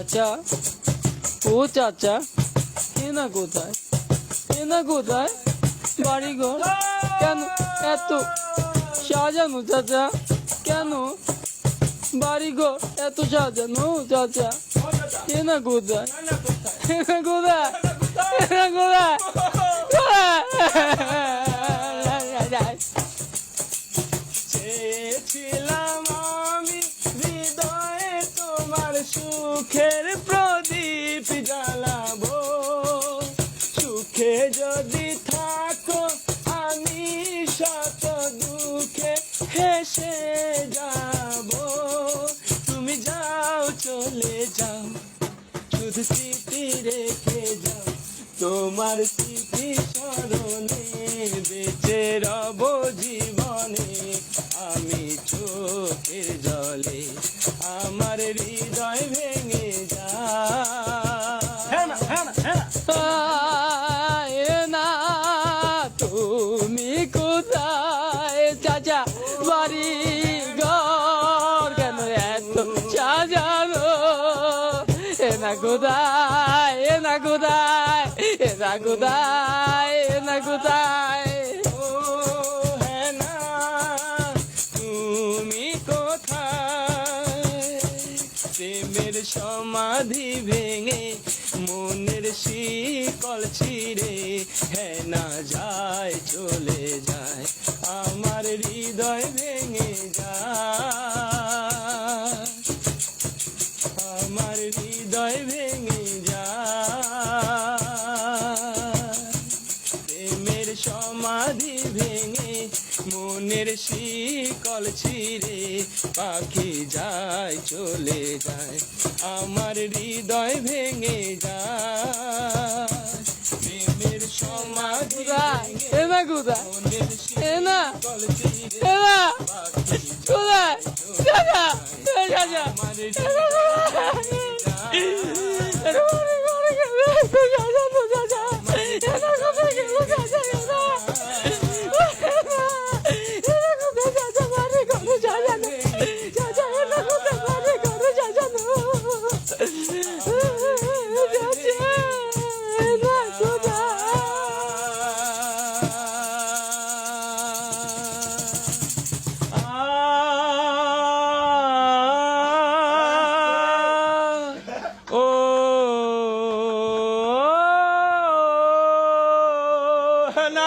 চাচা, ও চাচা, এনা কোথায়, এনা কোথায়? বাড়িঘর কেন এত সাজানো চাচা? কেন বাড়িঘর এত সাজানো চাচা? এনা কোথায়, এনা কোথায়, এনা কোথায়? চেয়েছিলাম আমি হৃদয়ে তোমার সুখের প্রদীপ জ্বালাবো, সুখে যদি থাকো আমি শত দুঃখে হেসে যাব। তুমি যাও চলে যাও, শুধু স্মৃতি রেখে যাও, তোমার স্মৃতি স্মরণে বেঁচে রব জীবনে আমি চোখের জলে, আমার হৃদয় ভেঙে যায়। না তুমি কোথায় চাচা? বাড়ি ঘর কেন এত সাজানো? এনা কোথায়, এনা কোথায়, এনা কোথায়, এনা কোথায়? ও হ্যাঁ না, তুমি কোথায়? প্রেমের সমাধি ভেঙে মনের শিকল ছিঁড়ে হ্যাঁ না যায় চলে যায়, আমার হৃদয় ভেঙে যায়, আমার হৃদয় ভেঙে যায়। প্রেমের সমাধি ভেঙে মনের শিকল ছিঁড়ে পাখি যায় চলে যায়, আমার হৃদয় ভেঙে যায়। প্রেমের সমাধি ভেঙে এনা কোথায়, মনের এনা শিকল ছিঁড়ে এনা পাখি কোথায় চাচা, চাচা? আমার হৃদয় ভেঙে যায়। না